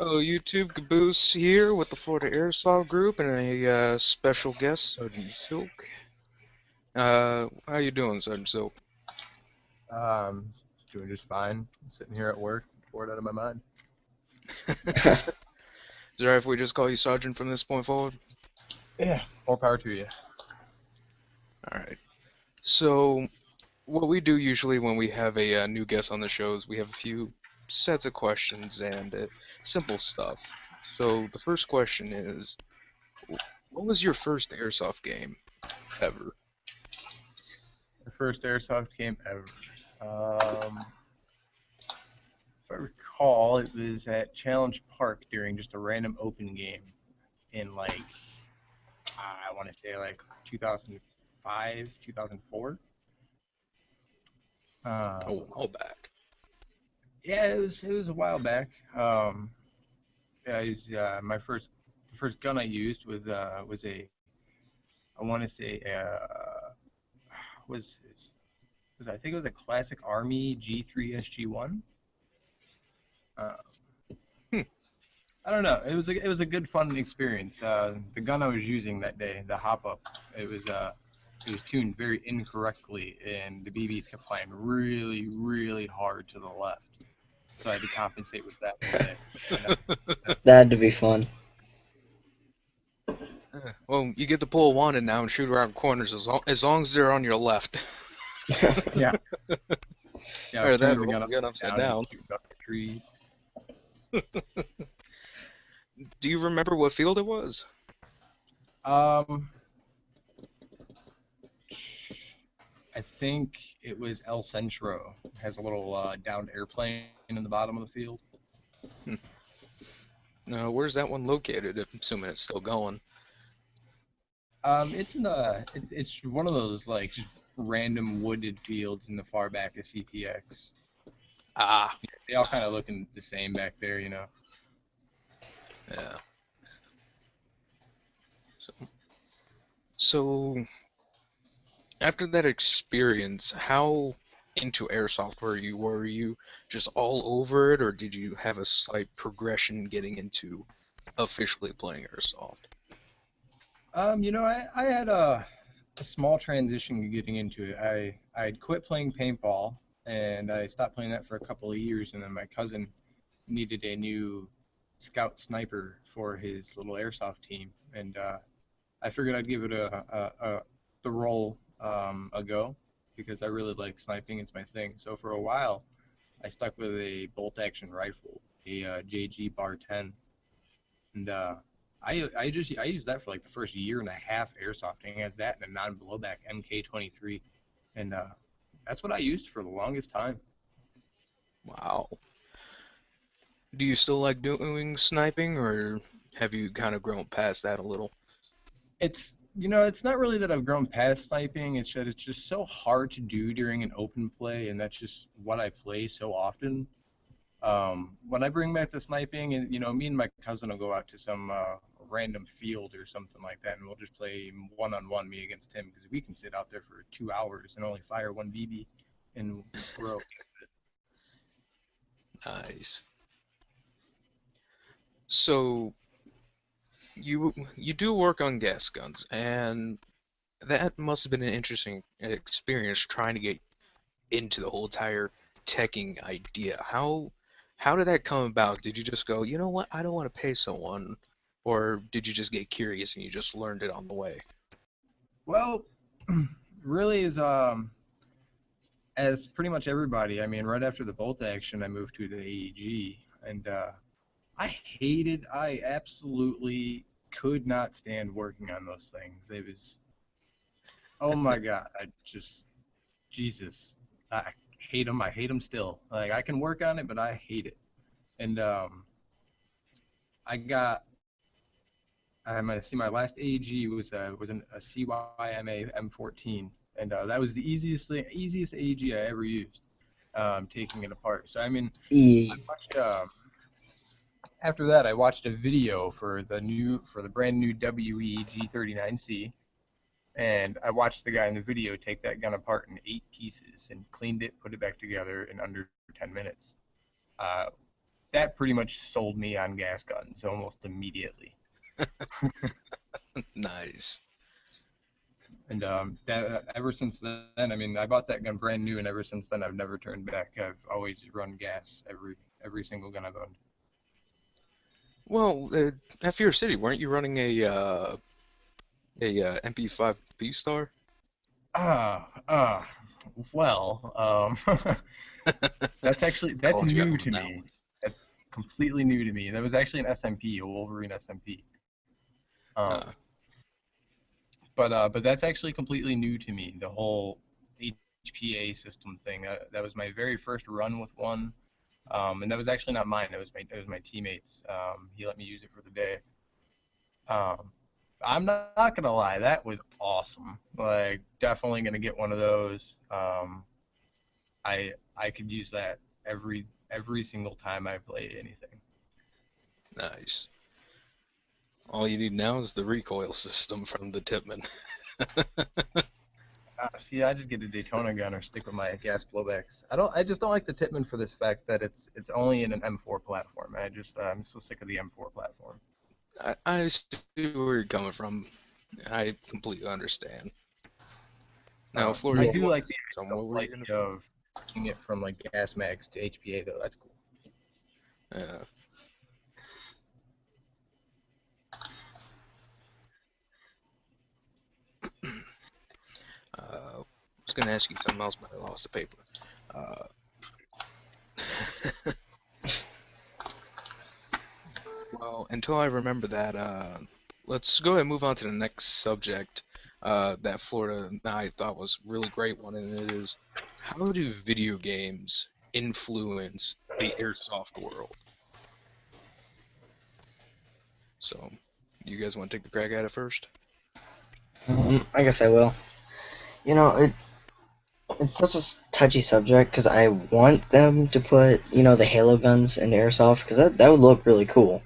Hello YouTube, Caboose here with the Florida Airsoft Group and a special guest, Sergeant Silk. How you doing, Sergeant Silk? Um, Doing just fine. Sitting here at work, bored out of my mind. Is it alright if we just call you Sergeant from this point forward? Yeah, more power to you. Alright. So, what we do usually when we have a new guest on the show is we have a few sets of questions and simple stuff. So, the first question is, what was your first Airsoft game ever? The first airsoft game ever. If I recall, it was at Challenge Park during just a random open game in I want to say 2005, 2004. A Um, while back. yeah, it was a while back. Yeah, my first the first gun I used was a I want to say was I think it was a classic Army G3 SG1. Uh, Hmm. I don't know. It was a good fun experience. The gun I was using that day, the hop up, it was tuned very incorrectly, and the BBs kept flying really, really hard to the left. So I had to compensate with that instead. And That had to be fun. Well, you get to pull a wand now and shoot around corners as long as they're on your left. yeah, yeah, I was Or that, turning the roll gun the gun upside upside down and down. shooting up the trees. Do you remember what field it was? Um, I think it was El Centro. It has a little downed airplane in the bottom of the field. Hmm. No, where's that one located? I'm assuming it's still going. It's one of those like just random wooded fields in the far back of CPX. Ah, They all kind of looking the same back there, you know. yeah. So, so after that experience, how into airsoft were you? Were you just all over it, or did you have a slight progression getting into officially playing airsoft? I had a small transition getting into it. I'd quit playing paintball and I stopped playing that for a couple of years, and then my cousin needed a new scout sniper for his little airsoft team, and I figured I'd give it the role a go because I really like sniping. It's my thing. So for a while, I stuck with a bolt action rifle, a JG Bar 10, and I used that for like the first year and a half airsofting. I had that and a non blowback MK23, and that's what I used for the longest time. Wow. Do you still like doing sniping, or have you kind of grown past that a little? It's not really that I've grown past sniping. It's that it's just so hard to do during an open play, and that's just what I play so often. When I bring back the sniping, and me and my cousin will go out to some random field or something like that, and we'll just play one on one, me against him, because we can sit out there for 2 hours and only fire one BB, and we're okay. Nice. So you do work on gas guns, and that must have been an interesting experience trying to get into the whole entire teching idea. How did that come about? Did you just go, you know what, I don't want to pay someone, or did you just get curious and you just learned it on the way? Well, really is as pretty much everybody. I mean, right after the bolt action, I moved to the AEG, and I absolutely could not stand working on those things. It was, oh my God, I just, Jesus, I hate them. I hate them still. Like, I can work on it, but I hate it. And I got, see, my last AEG a CYMA M14, and that was the easiest AEG I ever used, taking it apart. So I mean, I E. watched after that, I watched a video for the brand new WE G39C, and I watched the guy in the video take that gun apart in 8 pieces and cleaned it, put it back together in under 10 minutes. Uh, that pretty much sold me on gas guns almost immediately. Nice. And that ever since then, I mean, I bought that gun brand new, and ever since then, I've never turned back. I've always run gas every single gun I've owned. Well, at Fear City, weren't you running a MP5 B Star? Ah, ah, well, that's Called you new out to on that me. That's completely new to me. That was actually an SMP, a Wolverine SMP. one. Um, but that's actually completely new to me. The whole HPA system thing. That was my very first run with one. And that was actually not mine. It was my teammate's. He let me use it for the day. Um, I'm not gonna lie, that was awesome. Like, definitely gonna get one of those. I could use that every single time I play anything. Nice. All you need now is the recoil system from the Tipman. See, I just get a Daytona gun or stick with my gas blowbacks. I just don't like the Tippmann for this fact that it's only in an M4 platform. I'm so sick of the M4 platform. I see where you're coming from. I completely understand. Now, I Florida, Yeah. you do want like to say the something? What were you gonna idea of taking it from like gas mags to HPA though. That's cool. say? I was gonna ask you something else, but I lost the paper. Uh, well, until I remember that, let's go ahead and move on to the next subject. That Florida I thought was a really great one, and it is how do video games influence the airsoft world? So, you guys want to take the crack at it first? I guess I will. You know, it's such a touchy subject because I want them to put, the Halo guns in airsoft because that would look really cool.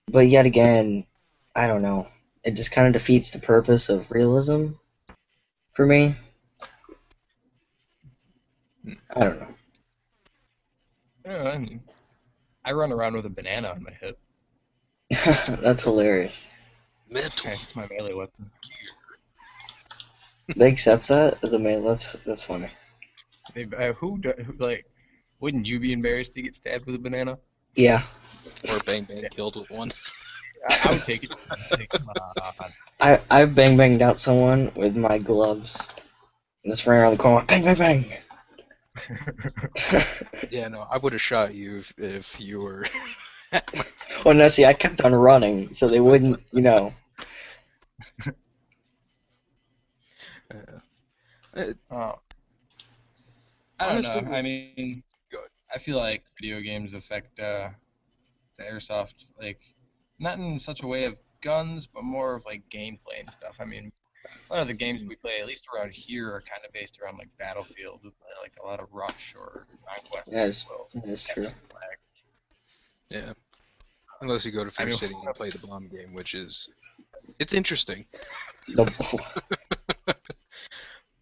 But yet again, I don't know. It just kind of defeats the purpose of realism for me. Hmm. I don't know. Yeah, I run around with a banana on my hip. That's hilarious. Metal It's my melee weapon. They accept that as a male. That's funny. Like, wouldn't you be embarrassed to get stabbed with a banana? Yeah, or bang bang killed with one. I would take it. Come on. I've banged out someone with my gloves. Just ran around the corner, bang bang bang. Yeah, no, I would have shot you if you were. Well, no, see, I kept on running, so they wouldn't, I don't Honestly, know. I mean, good. I feel like video games affect the airsoft, like, not in such a way of guns, but more of like gameplay and stuff. I mean, a lot of the games we play, at least around here, are kind of based around like Battlefield. We play like a lot of Rush or Conquest that as is, well. that is true. Capture the flag. Yeah, unless you go to I Fear mean, City and play the bomb game, which is it's interesting. The,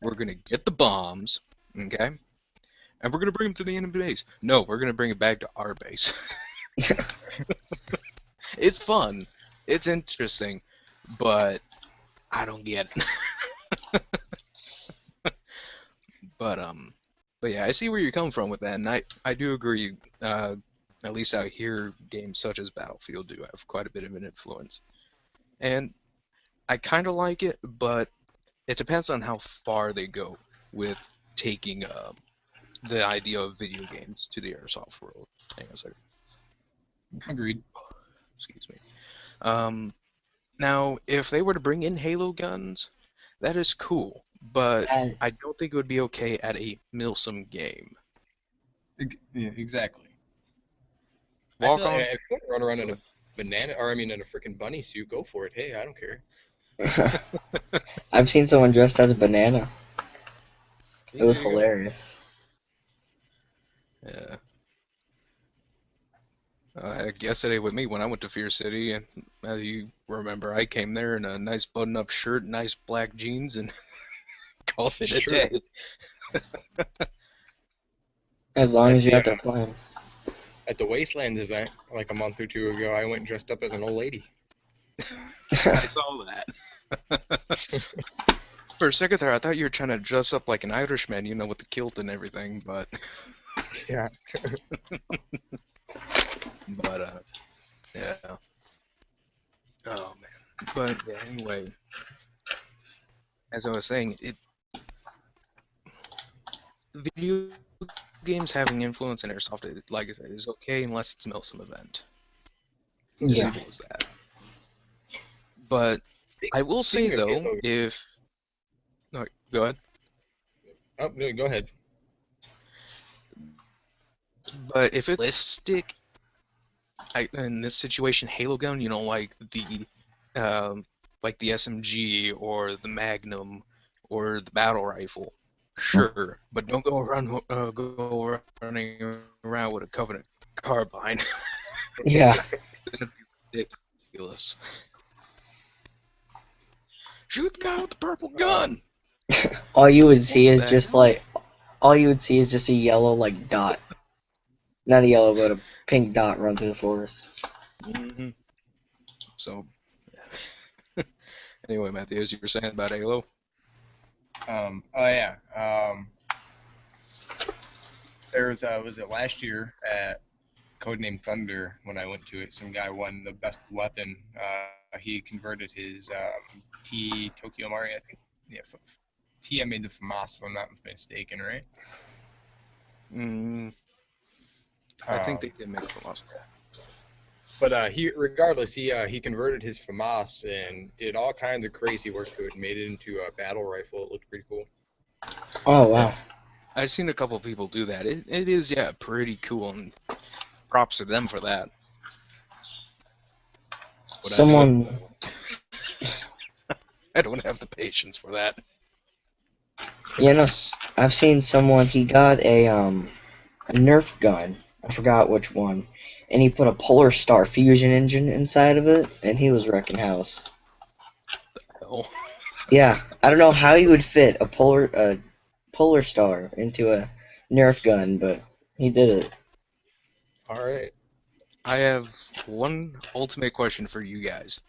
We're gonna get the bombs, okay, and we're gonna bring them to the enemy base. No, we're gonna bring it back to our base. It's fun, it's interesting, but I don't get it. But but yeah, I see where you're coming from with that, and I do agree. At least out here, games such as Battlefield do have quite a bit of an influence, and I kind of like it, but it depends on how far they go with taking the idea of video games to the airsoft world. Hang on a second. Agreed. Excuse me. Um, Now, if they were to bring in Halo guns, that is cool, but that, I don't think it would be okay at a Milsim game. Yeah, exactly. I feel Walk like on. if you want to run around in a banana, or I mean, in a freaking bunny suit, go for it. Hey, I don't care. I've seen someone dressed as a banana. Hey, It was there you go. hilarious. Yeah. Yesterday with me when I went to Fear City, and as you remember, I came there in a nice button-up shirt, nice black jeans, and called it a Sure. day. As long as you Actually, have to plan. At the Wastelands event, like a month or two ago, I went dressed up as an old lady. I saw that. For a second there, I thought you were trying to dress up like an Irishman, you know, with the kilt and everything, but Yeah. but yeah. Oh man. But yeah, anyway, as I was saying, video games having influence in airsoft, like I said, is okay unless it's a Milsim event. It's as Yeah. simple as that. But I will say Speaking of though, Halo, if no, go ahead. oh no, go ahead. But if it's realistic, in this situation, Halo gun, you know, um, like the SMG or the Magnum or the battle rifle, sure, but don't go running around with a Covenant carbine. Yeah. That'd be ridiculous. Shoot the guy with the purple gun. All you would see What is the just hell? like all you would see is just a yellow like dot. Not a yellow, but a pink dot run through the forest. Hmm. So anyway, Matthew, as you were saying about Halo. Oh yeah. There's was it last year at Codename Thunder when I went to it? Some guy won the best weapon. He converted his T Tokyo Mario, I think. Yeah, T made the FAMAS, if I'm not mistaken, right? Mm, I think they Um, did make it from us. but he, regardless, he converted his FAMAS and did all kinds of crazy work to it and made it into a battle rifle. It looked pretty cool. Oh Yeah, wow. I've seen a couple people do that. It is, yeah, pretty cool, and props to them for that. Would I do it? Someone No. I don't have the patience for that. you know I've seen someone he got a Nerf gun. I forgot which one. And he put a Polar Star fusion engine inside of it and he was wrecking house. Hell. Yeah, I don't know how you would fit a Polar Star into a Nerf gun, but he did it. All right. I have one ultimate question for you guys.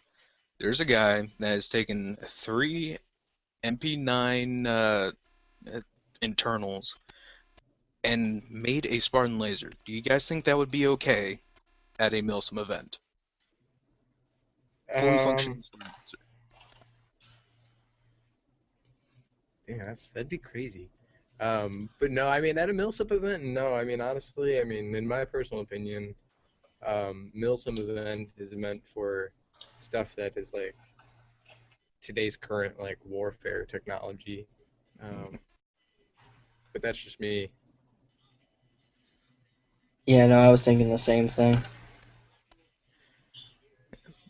There's a guy that has taken 3 MP9 uh, internals and made a Spartan laser. Do you guys think that would be okay at a Milsim event? Fully Um, functioning Spartan laser. yeah, that'd be crazy. But no, I mean, at a Millsip event, no. I mean, honestly, I mean, in my personal opinion, Millsip event is meant for stuff that is like today's current like warfare technology. Um, but that's just me. Yeah, no, I was thinking the same thing.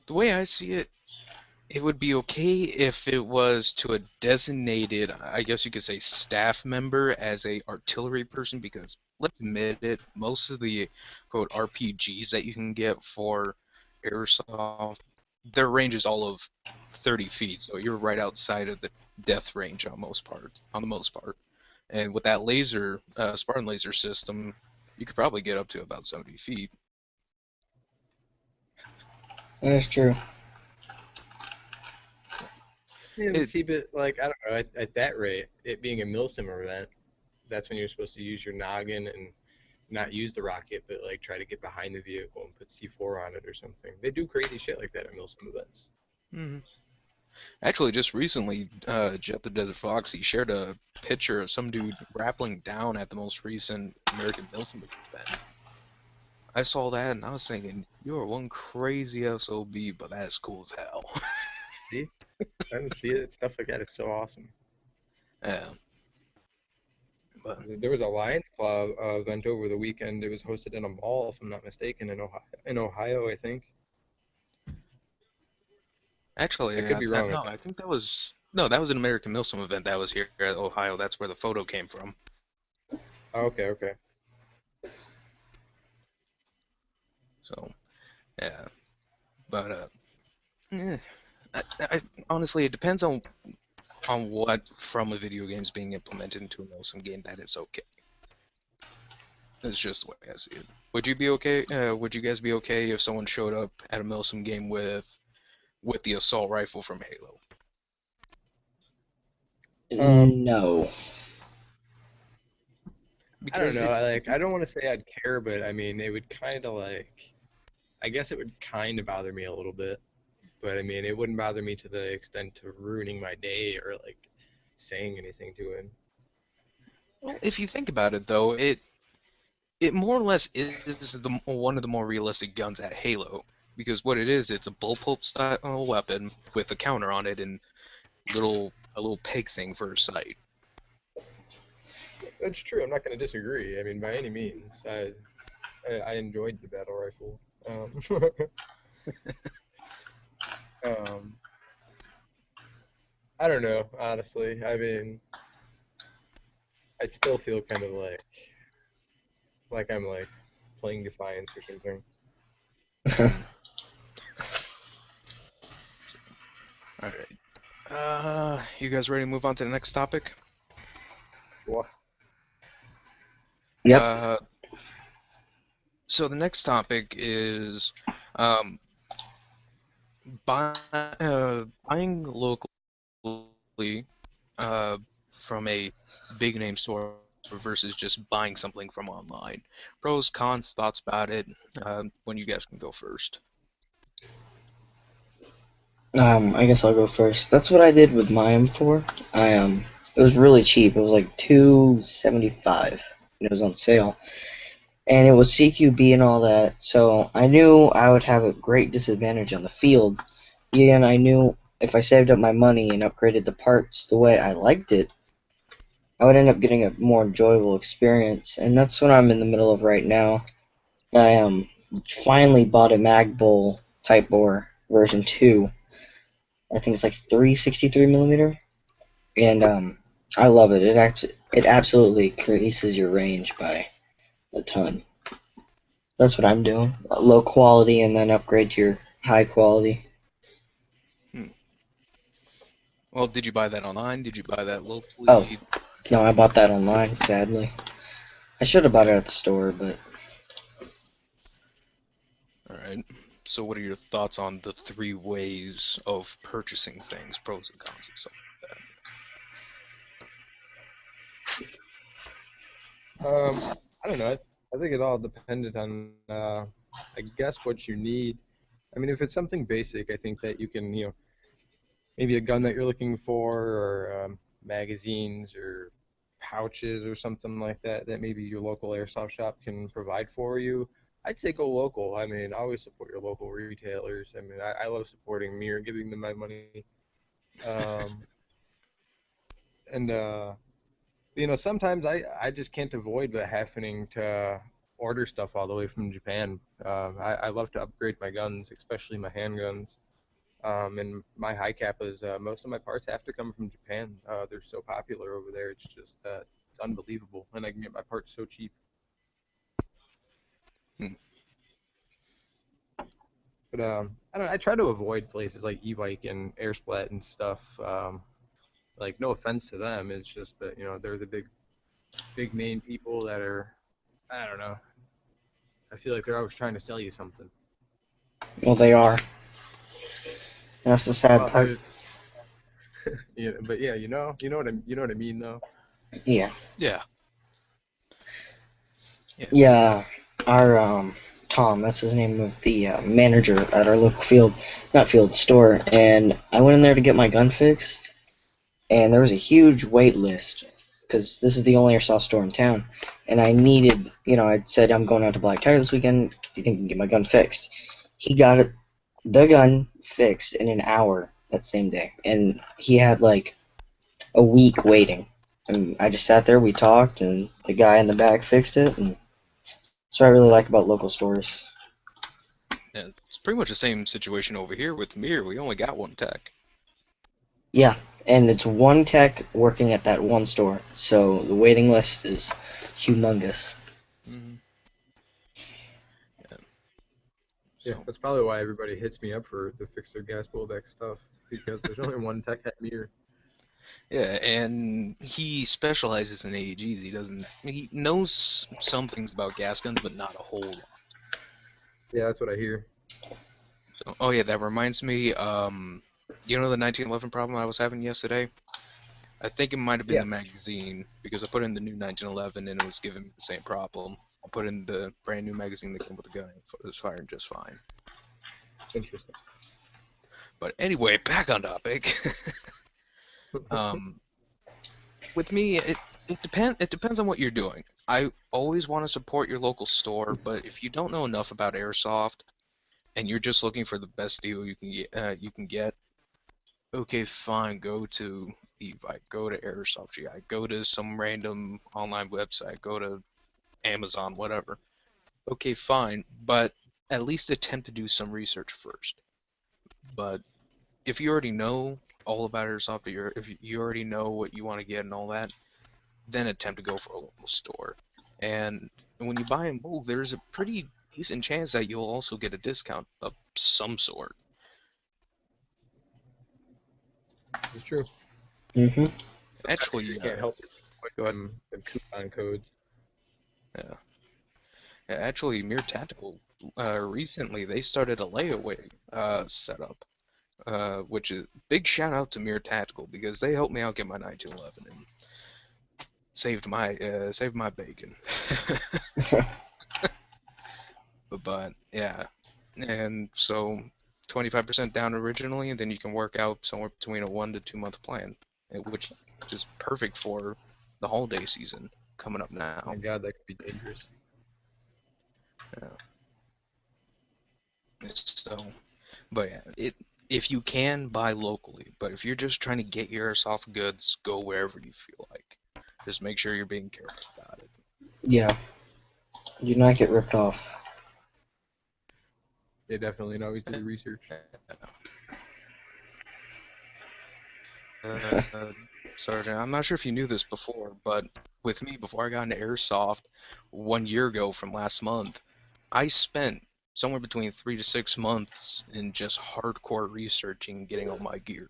The way I see it, it would be okay if it was to a designated, I guess you could say, staff member as a artillery person, because let's admit it, most of the quote RPGs that you can get for airsoft, their range is all of 30 feet, so you're right outside of the death range on the most part. And with that laser, Spartan laser system, you could probably get up to about 70 feet. That's true. Yeah, but It, see, but like I don't know, at that rate, it being a Milsim event, that's when you're supposed to use your noggin and not use the rocket, but like try to get behind the vehicle and put C4 on it or something. They do crazy shit like that at Milsim events. mhm. Actually, just recently, Jet the Desert Fox, he shared a picture of some dude rappelling down at the most recent American Milsim event. I saw that and I was thinking, you are one crazy SOB, but that's cool as hell. See, I didn't see it. Stuff like that is so awesome. Yeah, but There was a Lions Club event over the weekend. It was hosted in a mall, if I'm not mistaken, in Ohio. In Ohio, I think. I actually, could be wrong with no, that. I think that was no, that was an American Milsim event that was here at Ohio. That's where the photo came from. Oh, okay, okay. So yeah, but eh, I honestly, it depends on what from a video game is being implemented into a Milsim game that is okay. That's just the way I see it. Would you be okay? Would you guys be okay if someone showed up at a Milsim game with the assault rifle from Halo? Um, No. I don't Because know. it, I don't want to say I'd care, but I mean, it would kind of I guess it would kind of bother me a little bit. But I mean, it wouldn't bother me to the extent of ruining my day or saying anything to him. well, if you think about it though, it more or less is one of the more realistic guns at Halo. Because what it is, it's a bullpup style weapon with a counter on it and a little peg thing for a sight. It's true. I'm not going to disagree. I mean, by any means, I enjoyed the battle rifle. Um, I don't know, honestly. I mean, I'd still feel kind of like I'm playing Defiance or something. Hmm. All right. You guys ready to move on to the next topic? Well, Yep. Uh, so the next topic is um, buying locally from a big name store versus just buying something from online. Pros, cons, thoughts about it. When you guys can go first. I guess I'll go first. That's what I did with my M4. It was really cheap. It was like 275, and it was on sale. And it was CQB and all that, so I knew I would have a great disadvantage on the field. Yeah, and I knew if I saved up my money and upgraded the parts the way I liked it, I would end up getting a more enjoyable experience. And that's what I'm in the middle of right now. I finally bought a Magbull Type Bore version 2. I think it's like 363 millimeter, and I love it. It absolutely increases your range by a ton. That's what I'm doing. Low quality and then upgrade to your high quality. Hmm. Well, did you buy that online? Did you buy that Oh, locally? no, I bought that online, sadly. I should have bought it Okay. at the store, but All right. So, what are your thoughts on the three ways of purchasing things, pros and cons, and stuff like um, I don't know. I think it all depended on, I guess, what you need. I mean, if it's something basic, I think that you can, maybe a gun that you're looking for, or magazines, or pouches, or something like that, that maybe your local airsoft shop can provide for you. I'd say go local. I mean, always support your local retailers. I mean, I love supporting Mir, giving them my money. Um, and sometimes I just can't avoid but having to order stuff all the way from Japan. I love to upgrade my guns, especially my handguns. And my high kappas, most of my parts have to come from Japan. They're so popular over there. It's just it's unbelievable, and I can get my parts so cheap. that? But I don't. I try to avoid places like E-Bike and Airsplat and stuff. No offense to them, it's just that they're the big name people that are. I don't know. I feel like they're always trying to sell you something. well, they are. That's the sad Well, part. but yeah, you know what I mean, though. Yeah. Yeah. Yeah. Yeah, our Tom, that's his name, of the manager at our local not field store, and I went in there to get my gun fixed, and there was a huge wait list because this is the only airsoft store in town, and I needed, I said I'm going out to Black Tiger this weekend. Do you think you can get my gun fixed? He got the gun fixed in an hour that same day, and he had like a week waiting. And I just sat there, we talked, and the guy in the back fixed it, and that's what I really like about local stores. Yeah. It's pretty much the same situation over here with Mir. We only got one tech. Yeah, and it's one tech working at that one store, so the waiting list is humongous. Hmm. Yeah. Yeah, So, that's probably why everybody hits me up for to fix their gas blowback stuff because there's only one tech at Mir. Yeah, and he specializes in AEGs. He knows some things about gas guns, but not a whole lot. Yeah, that's what I hear. So, oh yeah, that reminds me. You know the 1911 problem I was having yesterday? I think it might have been Yeah, the magazine because I put in the new 1911 and it was giving me the same problem. I put in the brand new magazine that came with the gun. It was firing just fine. interesting. But anyway, back on topic. um, with me, it depends on what you're doing. I always want to support your local store, but if you don't know enough about airsoft and you're just looking for the best deal you can get, okay, fine, go to Evite, go to Airsoft GI, go to some random online website, go to Amazon, whatever. Okay, fine, but at least attempt to do some research first. But if you already know all about Airsoft, if you already know what you want to get and all that, then attempt to go for a local store. And when you buy in bulk, there's a pretty decent chance that you'll also get a discount of some sort. This is true. Hmm. Sometimes you Actually, just can't help it with go ahead. them coupon codes. Yeah. Actually, Mir Tactical, recently they started a layaway setup, which is big shout out to Mir Tactical because they helped me out get my 1911 and saved my bacon. But yeah, and so 25% down originally, and then you can work out somewhere between a 1 to 2 month plan, which is perfect for the holiday season coming up My now. God, that could be dangerous. Yeah. So, but yeah, if you can buy locally, but if you're just trying to get your airsoft goods, go wherever you feel like. Just make sure you're being careful about it. Yeah, do not get ripped off. Yeah, definitely, and always do the research. Uh, Sergeant, I'm not sure if you knew this before, but with me, before I got into Airsoft 1 year ago from last month, I spent somewhere between 3 to 6 months in just hardcore researching and getting all my gear.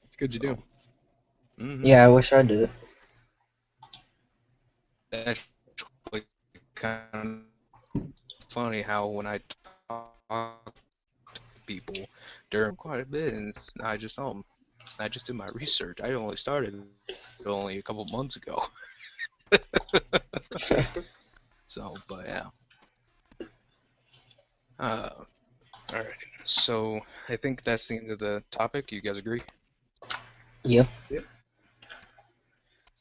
It's good to do. So, mm-hmm. Yeah, I wish I did it. Actually, kind of funny how when I talk to people during quite a bit, and I just did my research. I only started only a couple months ago. So, but yeah. Uh, all right. So I think that's the end of the topic. You guys agree? Yep. Yep.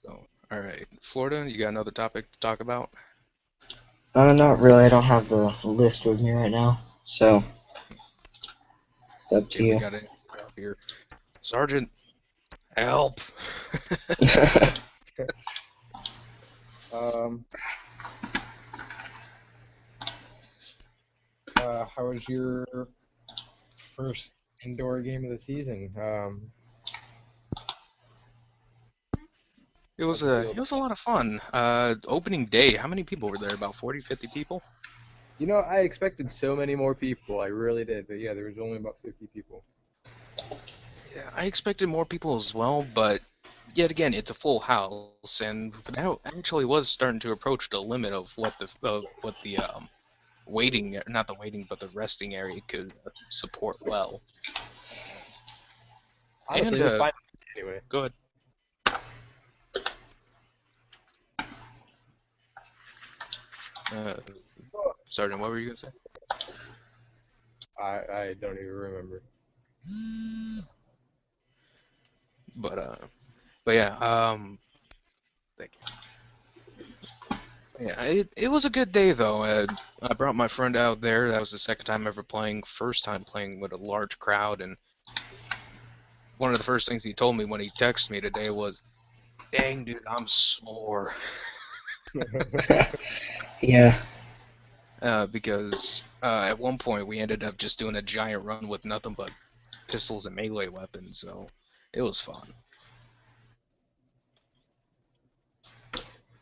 So, all right. Florida, you got another topic to talk about? Not really. I don't have the list with me right now, so it's up to Okay, we you. got it up here. Sergeant, help! Um, how was your first indoor game of the season? How'd you feel It about was a it? lot of fun. Opening day, how many people were there? About 40, 50 people? You know, I expected so many more people. I really did, but yeah, there was only about 50 people. Yeah, I expected more people as well, but yet again, it's a full house, and now actually was starting to approach the limit of what the waiting, not the waiting, but the resting area could support well. Honestly, And it was fine anyway. go ahead. Uh, Sergeant, what were you gonna say? I don't even remember. But but yeah, thank you. Yeah, it was a good day though. I brought my friend out there. That was the second time ever playing. First time playing with a large crowd, and one of the first things he told me when he texted me today was, "Dang, dude, I'm sore." Yeah. Because at one point we ended up just doing a giant run with nothing but pistols and melee weapons, so it was fun.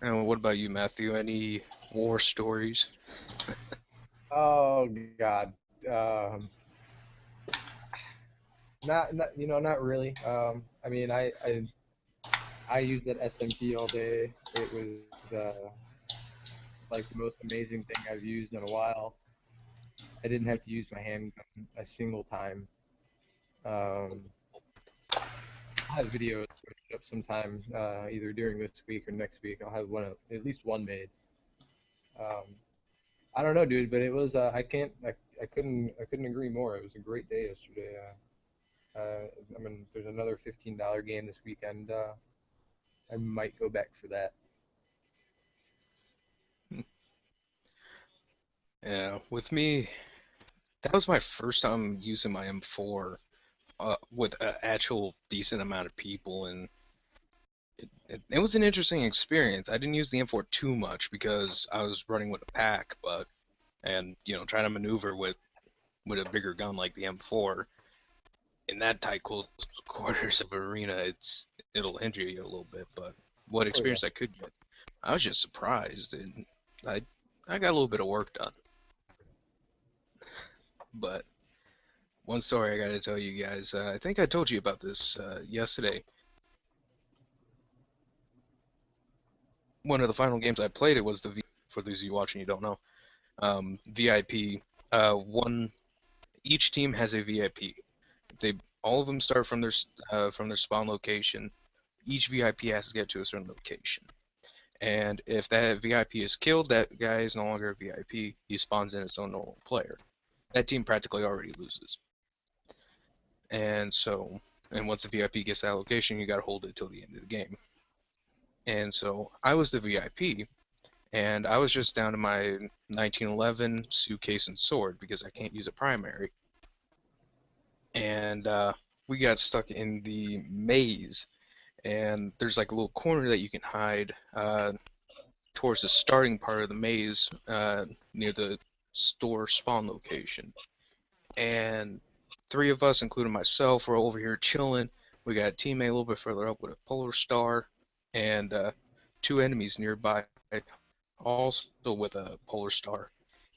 And what about you, Matthew? Any war stories? Oh God. Um, not really. I mean, I used that SMP all day. It was like the most amazing thing I've used in a while. I didn't have to use my handgun a single time. Um, I'll have videos up sometime, either during this week or next week. I'll have at least one made. Um, I don't know, dude, but it was I couldn't agree more. It was a great day yesterday. I mean, there's another $15 game this weekend. I might go back for that. Yeah, with me, that was my first time using my M4 with an actual decent amount of people, and it was an interesting experience. I didn't use the M4 too much because I was running with a pack, but and trying to maneuver with a bigger gun like the M4 in that tight close quarters of arena, it'll hinder you a little bit. But what Oh yeah. experience I could get, I was just surprised, and I I got a little bit of work done. But one story I got to tell you guys. I think I told you about this yesterday. One of the final games I played, it was the for those of you watching, you don't know. VIP. One each team has a VIP. They all of them start from their spawn location. Each VIP has to get to a certain location. And if that VIP is killed, that guy is no longer a VIP. He spawns in as own normal player. That team practically already loses. And so, and once the VIP gets that location, you got to hold it till the end of the game. And so I was the VIP, and I was just down to my 1911 suitcase and sword because I can't use a primary. And we got stuck in the maze, and there's like a little corner that you can hide towards the starting part of the maze near the store spawn location. And three of us, including myself, were over here chilling. We got a teammate a little bit further up with a polar star, and two enemies nearby, also with a polar star.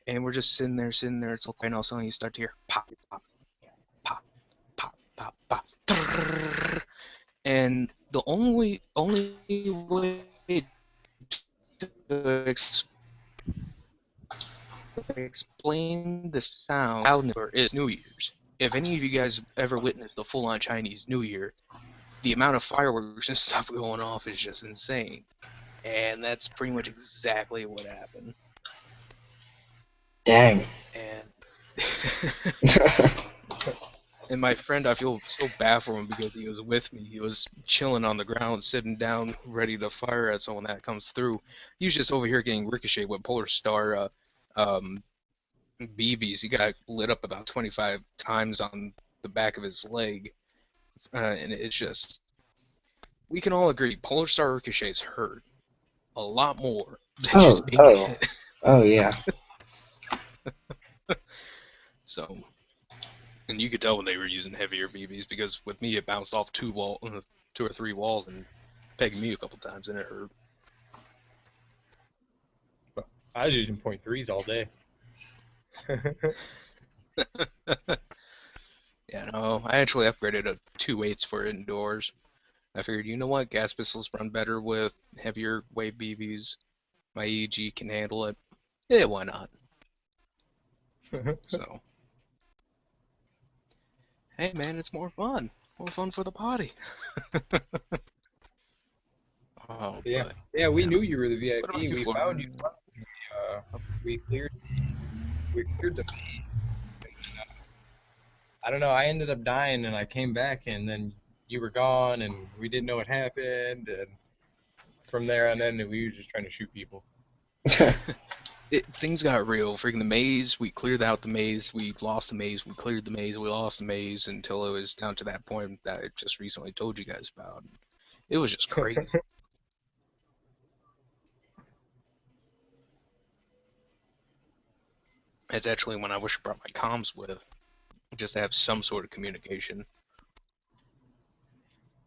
And we're just sitting there. It's okay, and all of a sudden you start to hear pop, pop, pop, pop, pop, pop. Trrrr. And the only way to explain the sound loudness is New Year's. If any of you guys ever witnessed the full-on Chinese New Year, the amount of fireworks and stuff going off is just insane. And that's pretty much exactly what happened. Dang. And and my friend, I feel so bad for him because he was with me. He was chilling on the ground, sitting down, ready to fire at someone that comes through. He was just over here getting ricocheted with Polar Star um, BBs. He got lit up about 25 times on the back of his leg. And it's just, we can all agree, Polar Star ricochets hurt a lot more than Oh, just being oh, hit. oh yeah. So, and you could tell when they were using heavier BBs because with me it bounced off two or three walls and pegged me a couple times and it hurt. I was using point threes all day. Yeah, no, I actually upgraded to 2.8s for indoors. I figured, you know what, gas pistols run better with heavier weight BBs. My EG can handle it. Yeah, why not? So, hey man, it's more fun. More fun for the party. Oh, Yeah, but yeah, we yeah. knew you were the What about VIP. you, We Florida? found you. We cleared the maze. I don't know. I ended up dying, and I came back, and then you were gone, and we didn't know what happened. And from there on in, we were just trying to shoot people. Things got real. Freaking the maze, we cleared out the maze, we lost the maze, we cleared the maze, we lost the maze until it was down to that point that I just recently told you guys about. It was just crazy. It's actually when I wish I brought my comms with, just to have some sort of communication.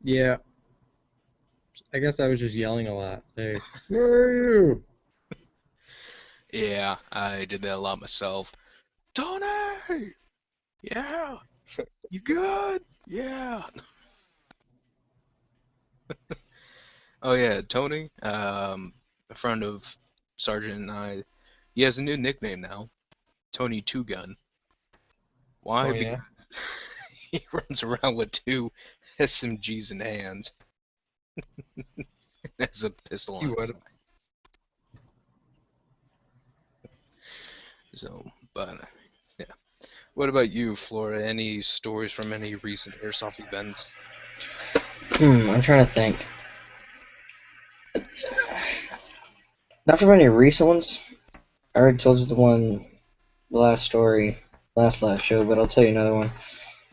Yeah, I guess I was just yelling a lot. Hey, where are you? Yeah, I did that a lot myself. Tony! Yeah! You good? Yeah. Oh yeah, Tony, a friend of Sergeant and I, he has a new nickname now, Tony Two Gun. Oh Why? Because yeah. he runs around with two SMGs in hands and has a pistol You on his would. side. So, but yeah. What about you, Flora? Any stories from any recent airsoft events? I'm trying to think. Not from any recent ones. I already told you the last story, last show, but I'll tell you another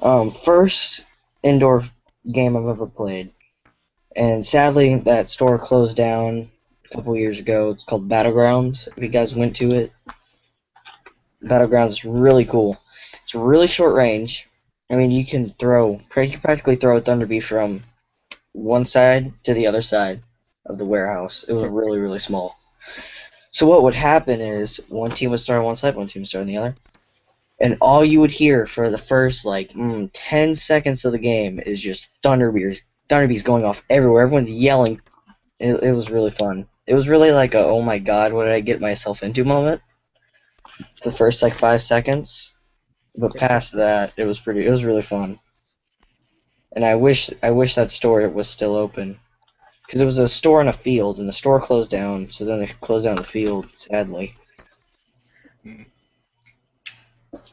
one. First indoor game I've ever played, and sadly that store closed down a couple years ago. It's called Battlegrounds. If you guys went to it, Battlegrounds is really cool. It's really short range. I mean, you can practically throw a Thunder Bee from one side to the other side of the warehouse. It was really, really small. So what would happen is one team would start on one side, one team would start on the other, and all you would hear for the first 10 seconds of the game is just Thunder Bees going off everywhere. Everyone's yelling. It was really fun. It was really like a oh my god, what did I get myself into moment. The first 5 seconds, but past that, it was pretty. It was really fun, and I wish that store was still open because it was a store in a field, and the store closed down. So then they closed down the field, sadly. Hmm,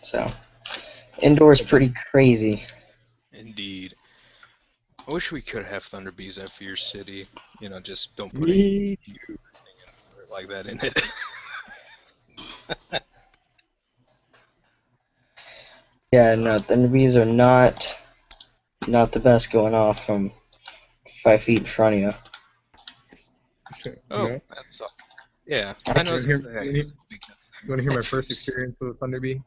So indoors The best. pretty crazy. indeed. I wish we could have Thunder Bees at Fear City. Just don't put a Me. word like that in it. Yeah, no, Thunder Bees are not the best going off from 5 feet in front of you. Oh, No. that's all. Yeah, I I know You can, want to hear? exactly because You want to hear my at first first, experience with a Thunder Bee?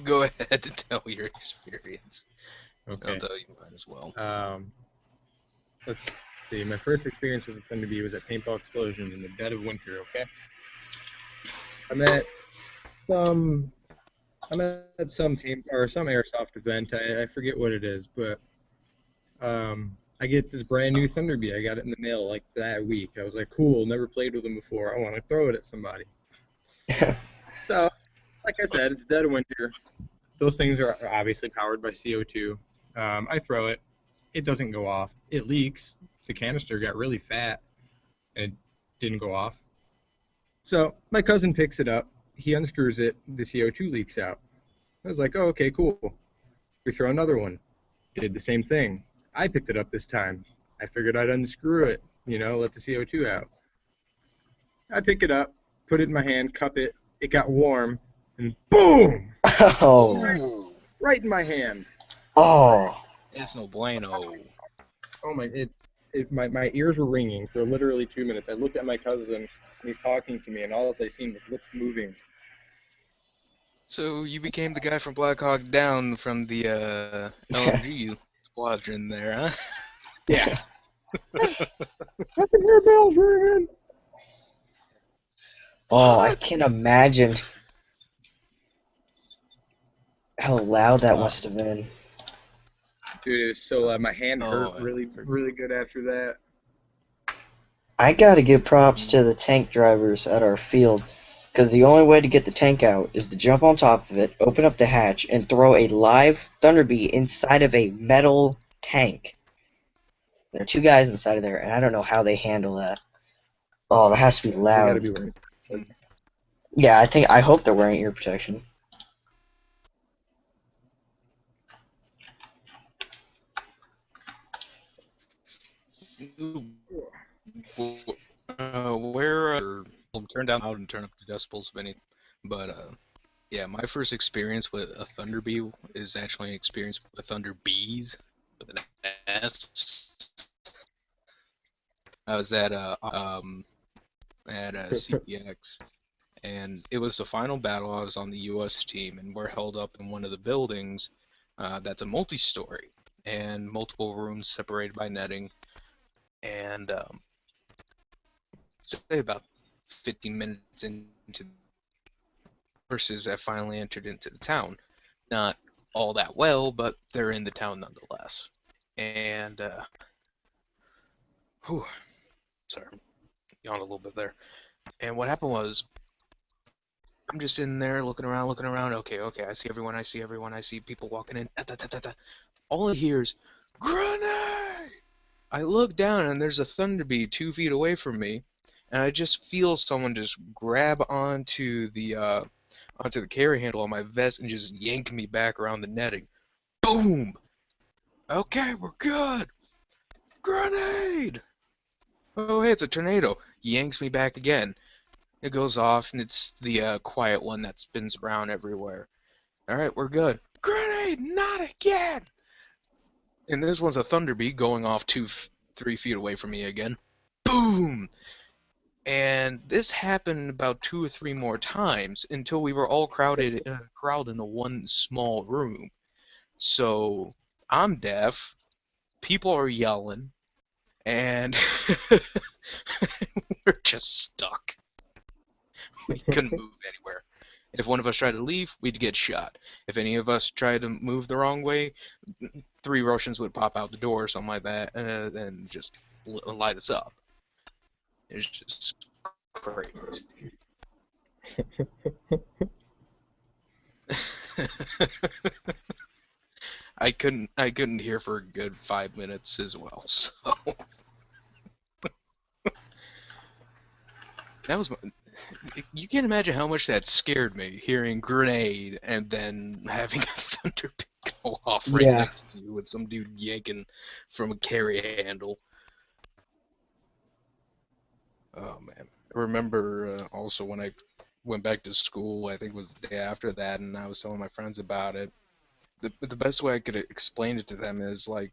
go ahead and tell your experience. I'll Okay. tell you mine as well. Um, let's see. My first experience with a Thunder Bee was at Paintball Explosion in the dead of winter. Okay. I'm at some. I'm at some paint or some airsoft event. I forget what it is, but I get this brand new Thunder Bee. I got it in the mail like that week. I was like, cool. Never played with them before. I want to throw it at somebody. So, like I said, it's dead of winter. Those things are obviously powered by CO2. I throw it. It doesn't go off. It leaks. The canister got really fat and it didn't go off. So my cousin picks it up. He unscrews it. The CO2 leaks out. I was like, oh, okay, cool. We throw another one. Did the same thing. I picked it up this time. I figured I'd unscrew it, let the CO2 out. I pick it up, put it in my hand, cup it. It got warm, and boom! oh, Ooh, Right in my hand. oh, it's no bueno. Oh my! My ears were ringing for literally 2 minutes. I looked at my cousin, and he's talking to me, and all I seen was lips moving. So you became the guy from Black Hawk Down from the LMG squadron there, huh? Yeah. I can hear bells ringing. oh! I can imagine how loud that Uh, must have been. Dude, so my hand hurt Oh, I really, heard. really good after that. I gotta give props Mm. to the tank drivers at our field, because the only way to get the tank out is to jump on top of it, open up the hatch, and throw a live Thunder Bee inside of a metal tank. There are two guys inside of there, and I don't know how they handle that. Oh, that has to be They got to loud. be wearing. Mm. Yeah, I hope they're wearing ear protection. Where will turn down loud and turn up the decibels if any. But yeah, my first experience with a Thunder Bee is actually an experience with Thunder Bees with an S. I was at CPX, and it was the final battle. I was on the U.S. team, and we're held up in one of the buildings that's a multi-story and multiple rooms separated by netting. And say about 15 minutes into the forces that finally entered into the town. Not all that well, but they're in the town nonetheless. And whew, sorry, yawned a little bit there. And what happened was, I'm just in there looking around, looking around. Okay, okay, I see everyone, I see everyone, I see people walking in. All I hear is, grenade! I look down and there's a Thunderbee 2 feet away from me, and I just feel someone just grab onto the carry handle on my vest and just yank me back around the netting. Boom! Okay, we're good. Grenade! Oh, hey, it's a tornado. Yanks me back again. It goes off, and it's the quiet one that spins around everywhere. All right, we're good. Grenade! Not again! And this one's a Thunderbee going off 3 feet away from me again. Boom! And this happened about 2 or 3 more times until we were all crowded in a crowd in the one small room. So I'm deaf. People are yelling, and we're just stuck. We couldn't move anywhere. If one of us tried to leave, we'd get shot. If any of us tried to move the wrong way, 3 Russians would pop out the door or something like that, and just light us up. It's just crazy. I couldn't hear for a good 5 minutes as well. So that was you can't imagine how much that scared me, hearing grenade and then having a thunder go off right Yeah. next to you with some dude yanking from a carry handle. Oh man. I remember also when I went back to school, I think it was the day after that, and I was telling my friends about it. The best way I could explain it to them is like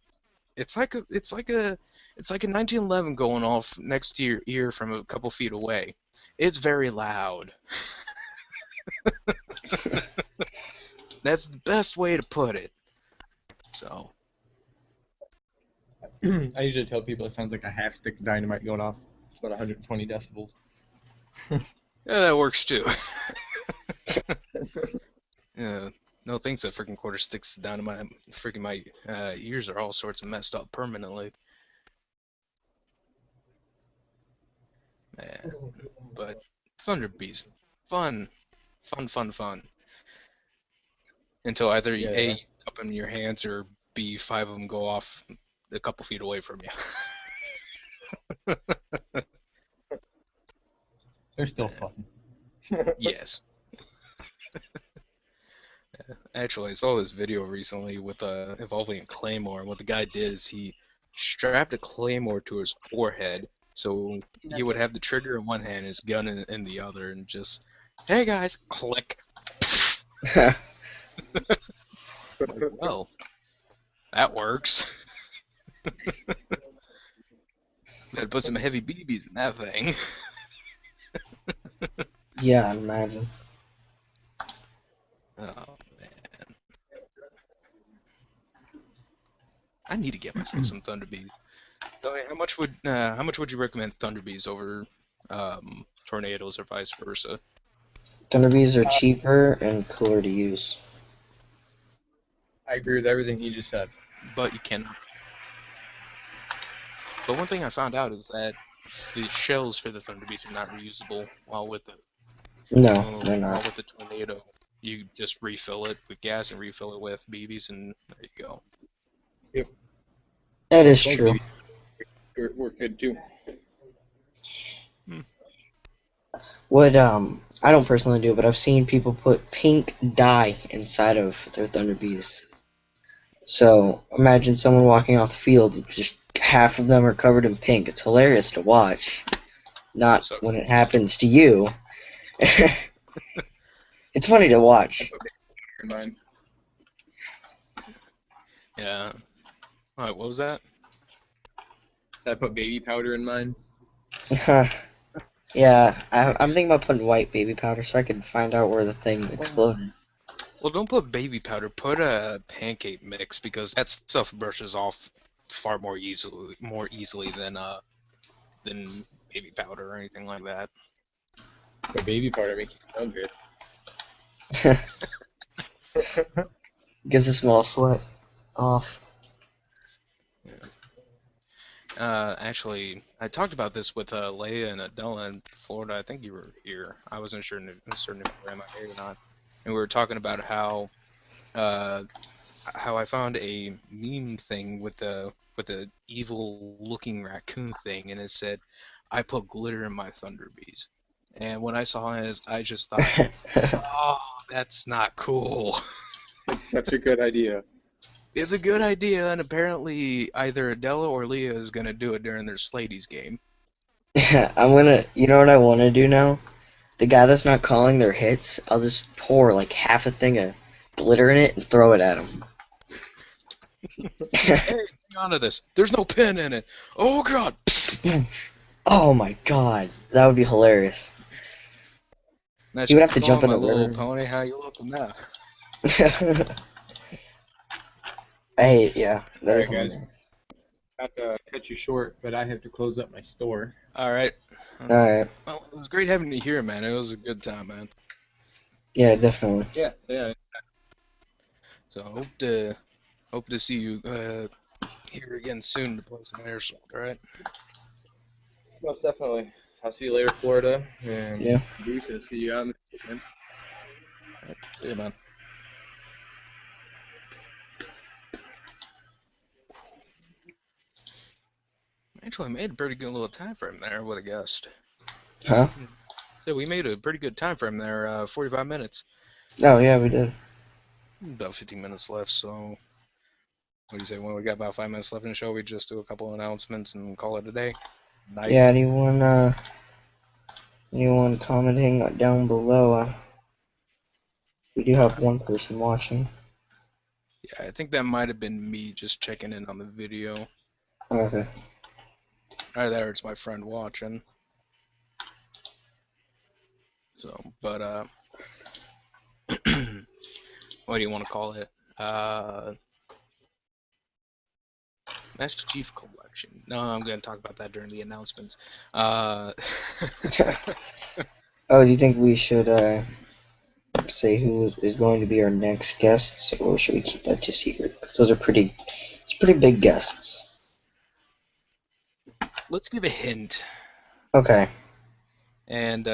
it's like a 1911 going off next to your ear from a couple feet away. It's very loud. That's the best way to put it. So, I usually tell people it sounds like a half stick of dynamite going off. It's about 120 decibels. yeah, that works too. Yeah, no thanks that freaking quarter sticks down to my ears are all sorts of messed up permanently. Man, but Thunder Bees, fun, fun, fun, fun. Until either Yeah, A, they you are. up in your hands, or B, 5 of them go off a couple feet away from you. They're still fun. Yes. Actually, I saw this video recently with involving a claymore, and what the guy did is he strapped a claymore to his forehead, so he would have the trigger in one hand, his gun in the other, and just, hey guys, click. Like, well, that works. Better put some heavy BBs in that thing. Yeah, I imagine. Oh man, I need to get myself some Thunderbees. So, hey, how much would you recommend Thunderbees over tornadoes or vice versa? Thunderbees are cheaper and cooler to use. I agree with everything he just said. But you cannot. But one thing I found out is that the shells for the Thunderbees are not reusable. No, they're While not. with the tornado, you just refill it with gas and refill it with BBs, and there you go. Yep. That is Bug true. baby work good too. Hmm. What I don't personally do, but I've seen people put pink dye inside of their Thunderbees. So imagine someone walking off the field, and just half of them are covered in pink. It's hilarious to watch. Not So when it happens to you. It's funny to watch. In mine. yeah. Alright, what was that? So I put baby powder in mine. Yeah, I'm thinking about putting white baby powder so I could find out where the thing exploded. Well, don't put baby powder. Put a pancake mix because that stuff brushes off far more easily than baby powder or anything like that. But baby powder makes it sound good. Gets a small sweat off. Actually, I talked about this with Leia and Adela in Florida. I think you were here. I wasn't sure certain if you were MIA or not. And we were talking about uh, how I found a meme thing with the evil looking raccoon thing, and it said, "I put glitter in my Thunder Bees." And when I saw it, I just thought, "Oh, that's not cool." It's such a good idea. It's a good idea, and apparently either Adela or Leah is gonna do it during their Sladies game. You know what I want to do now? The guy that's not calling their hits, I'll just pour like half a thing of glitter in it and throw it at him. Hey, hang on to this. There's no pin in it. Oh god. Oh my god, that would be hilarious. Nice He would have to going, jump in my the little river. pony. How you looking now? Yeah, All that'd right, be guys. hilarious. I have to cut you short, but I have to close up my store. All right. Alright, Well, it was great having you here, man. It was a good time, man. yeah, definitely. Yeah. So hope to see you here again soon to play some airsoft. All right. Most definitely. I'll see you later, Florida. And Yeah. Bruce, I'll see you on the weekend. All right. See you, man. Actually, I made a pretty good little time frame there with a guest. Huh? So we made a pretty good time frame there. 45 minutes. Oh, yeah, we did. About 15 minutes left. So what do you say? When we got about 5 minutes left in the show, we just do a couple of announcements and call it a day. Night. Yeah, anyone commenting down below, we do have one person watching. Yeah, I think that might have been me just checking in on the video. Okay. Either it's my friend watching. So, but what do you want to call it? Master Chief Collection. No, I'm going to talk about that during the announcements. Oh, do you think we should say who is going to be our next guests, or should we keep that to secret? 'Cause those are it's pretty big guests. Let's give a hint. Okay. And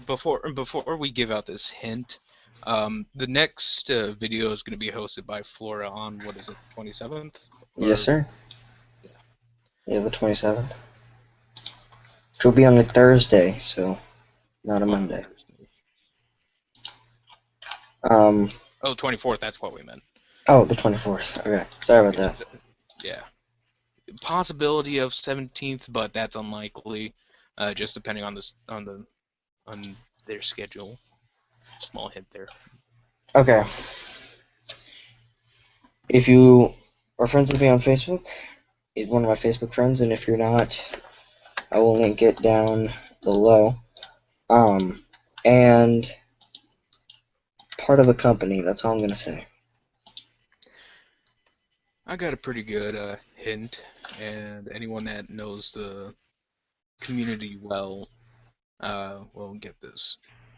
before we give out this hint, the next video is going to be hosted by Flora on what is it, 27th? Yes, sir. Yeah. Yeah, the 27th. Which will be on a Thursday, so not a Monday. Oh, 24th. That's what we meant. Oh, the 24th. Okay. Sorry about that. Yeah. Possibility of 17th, but that's unlikely. Just depending on on their schedule. Small hint there. Okay. If you are friends with me on Facebook, he's one of my Facebook friends, and if you're not, I will link it down below. And part of a company, that's all I'm gonna say. I got a pretty good hint, and anyone that knows the community well will get this.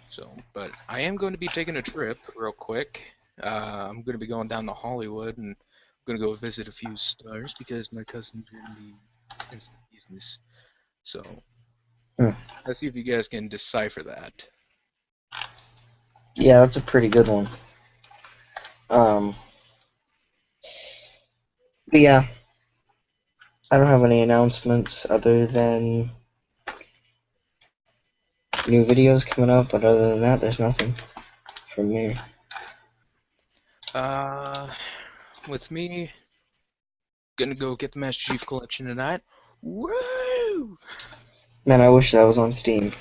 So, but I am going to be taking a trip real quick. I'm going to be going down to Hollywood and I'm going to go visit a few stars because my cousin's in the instant business. So, let's see if you guys can decipher that. Yeah, that's a pretty good one. But yeah, I don't have any announcements other than new videos coming up, but other than that, there's nothing from me. With me, gonna go get the Master Chief Collection tonight. Woo! Man, I wish that was on Steam.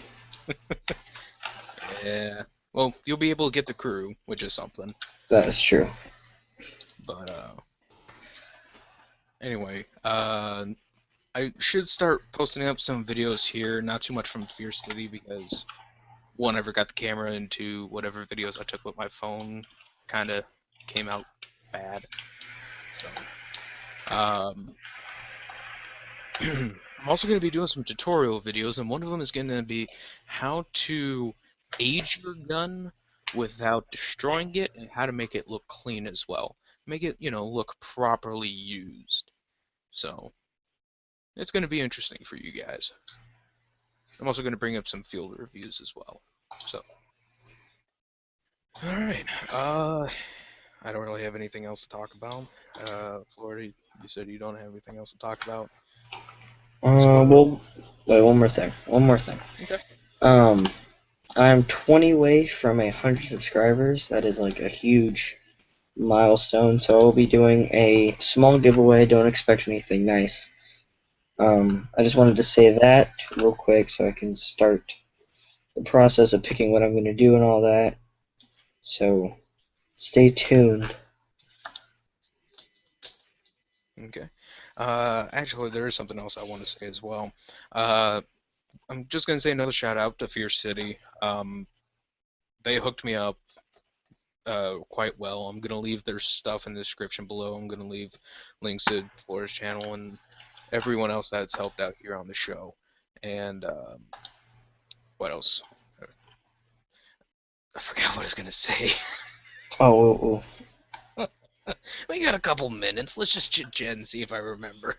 Yeah. Well, you'll be able to get the crew, which is something. That is true. But anyway, I should start posting up some videos here, not too much from Fierce City because one, I forgot the camera, and two, whatever videos I took with my phone kind of came out bad. So, I'm also going to be doing some tutorial videos, and one of them is going to be how to age your gun without destroying it, and how to make it look clean as well. Make it, look properly used. So, it's going to be interesting for you guys. I'm also going to bring up some field reviews as well. So, all right. I don't really have anything else to talk about. Florida, you said you don't have anything else to talk about. So, Well, wait, one more thing. One more thing. okay. Um, I'm 20 away from 100 subscribers. That is like a huge milestone. So I'll be doing a small giveaway. Don't expect anything nice. I just wanted to say that real quick so I can start the process of picking what I'm going to do and all that. So stay tuned. Okay. Actually, there is something else I want to say as well. I'm just gonna say another shout out to Fierce City. They hooked me up quite well. I'm gonna leave their stuff in the description below. I'm gonna leave links to Florida's channel and everyone else that's helped out here on the show. And what else? I forgot what I was gonna say. Oh. We got a couple minutes. Let's just chit chat and see if I remember.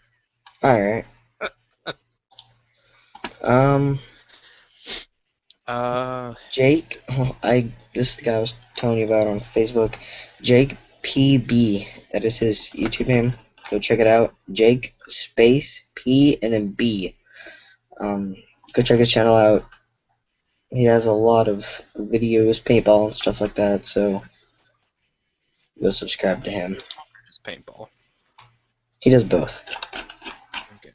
Alright. Jake, this is the guy I was telling you about on Facebook. Jake PB, that is his YouTube name. Go check it out. Jake space P and then B. Go check his channel out. He has a lot of videos, paintball and stuff like that. So go subscribe to him. Just paintball. He does both. Okay.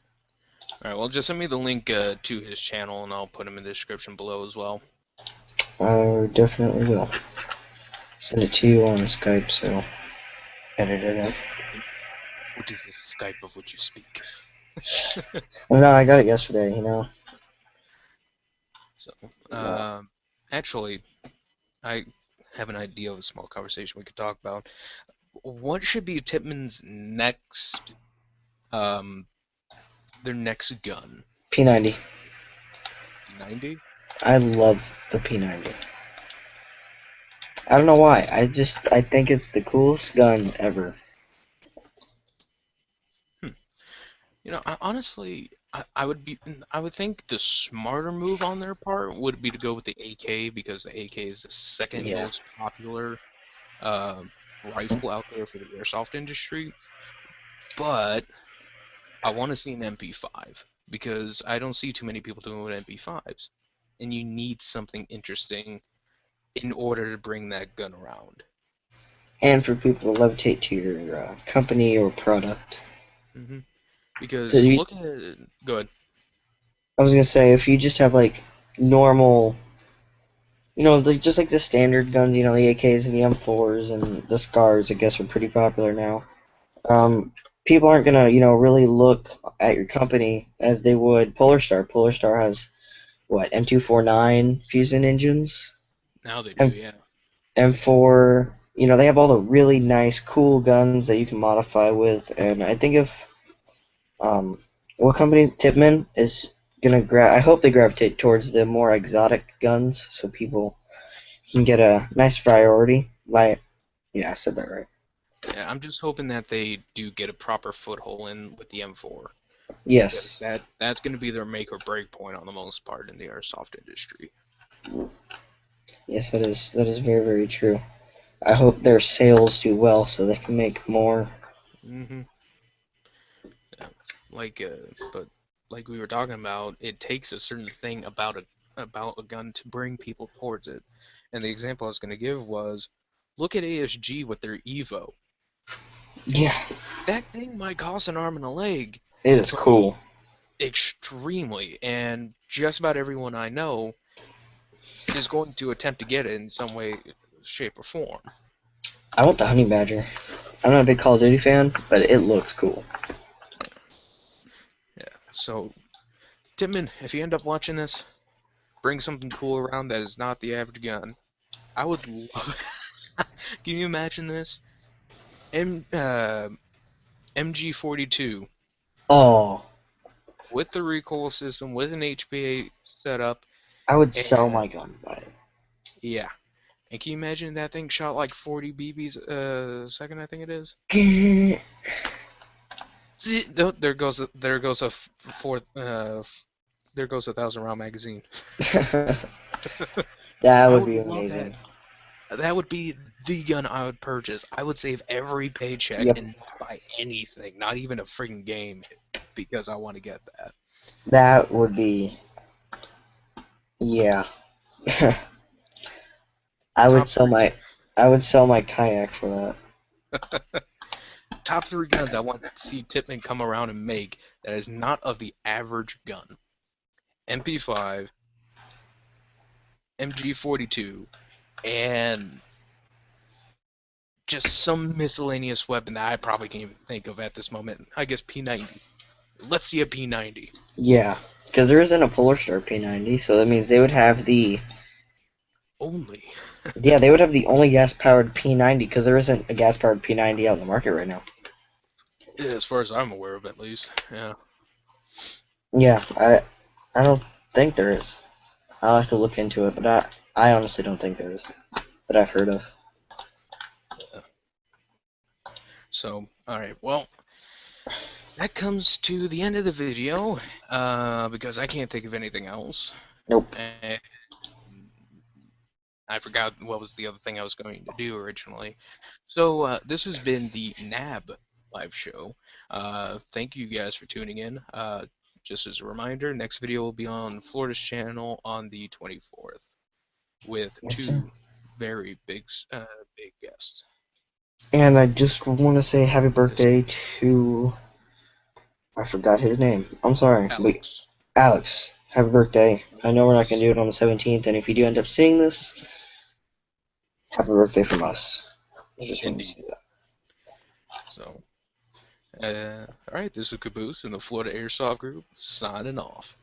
Alright, well, just send me the link to his channel, and I'll put him in the description below as well. I definitely will. Send it to you on Skype, so edit it out. What is this Skype of which you speak? Well, no, I got it yesterday, you know. So, actually, I have an idea of a small conversation we could talk about. What should be Tipman's next, their next gun? P90. P90? I love the P90. I don't know why. I think it's the coolest gun ever. Honestly, I would think the smarter move on their part would be to go with the AK because the AK is the second Yeah. most popular uh, rifle out there for the airsoft industry. But I want to see an MP5 because I don't see too many people doing MP5s, and you need something interesting in order to bring that gun around. And for people to levitate to your company or product. hmm 'Cause Because look at, go ahead. I was gonna say, if you just have like normal, like just like the standard guns, the AKs and the M4s and the Scars, I guess, are pretty popular now. People aren't gonna, really look at your company as they would Polar Star. Polar Star has what, M249 Fusion engines, Now they do, yeah. M4. They have all the really nice, cool guns that you can modify with. And I think if what company Tipman is gonna I hope they gravitate towards the more exotic guns, so people can get a nice priority. Yeah, I said that right. Yeah, I'm just hoping that they do get a proper foothold in with the M4. Because Yes, that's going to be their make or break point on the most part in the airsoft industry. yes, that is very, very true. I hope their sales do well so they can make more. hmm Yeah. But like we were talking about, it takes a certain thing about a gun to bring people towards it. And the example I was going to give was, look at ASG with their Evo. Yeah, That thing might cost an arm and a leg, it is but cool. extremely. And just about everyone I know is going to attempt to get it in some way, shape, or form. I want the Honey Badger. I'm not a big Call of Duty fan, but it looks cool. Yeah. So, Timon, if you end up watching this, bring something cool around that is not the average gun. I would love. Can you imagine this? MG42 Oh, with the recoil system, with an HPA setup, I would sell and my gun by it. yeah, And can you imagine that thing shot like 40 BBs a second? I think it is. There goes a fourth. There goes a 1,000 round magazine. That I would would be love that. amazing. That would be the gun I would purchase. I would save every paycheck Yep, and not buy anything, not even a freaking game, because I want to get that. that would be, yeah. I would Top sell three, my kayak for that. top three guns I want to see Tipman come around and make that is not of the average gun: MP5, MG42, and just some miscellaneous weapon that I probably can't even think of at this moment. I guess P90. Let's see a P90. Yeah, because there isn't a Polar Star P90, so that means they would have the Only. yeah, they would have the only gas-powered P90 because there isn't a gas-powered P90 out in the market right now. As far as I'm aware of, at least. Yeah. Yeah, I don't think there is. I'll have to look into it, but I honestly don't think there is that I've heard of. So, alright, well, that comes to the end of the video, because I can't think of anything else. Nope. And I forgot what was the other thing I was going to do originally. So, this has been the NAB live show. Thank you guys for tuning in. Just as a reminder, next video will be on Florida's channel on the 24th with Yes, sir. two very big guests. And I just want to say happy This birthday to I forgot his name. I'm sorry, but Alex. Alex. Happy birthday. I know we're not gonna Yes, do it on the 17th, and if you do end up seeing this, happy birthday from us. I just wanted to indeed. say that. So, alright, this is Caboose in the Florida Airsoft Group, signing off.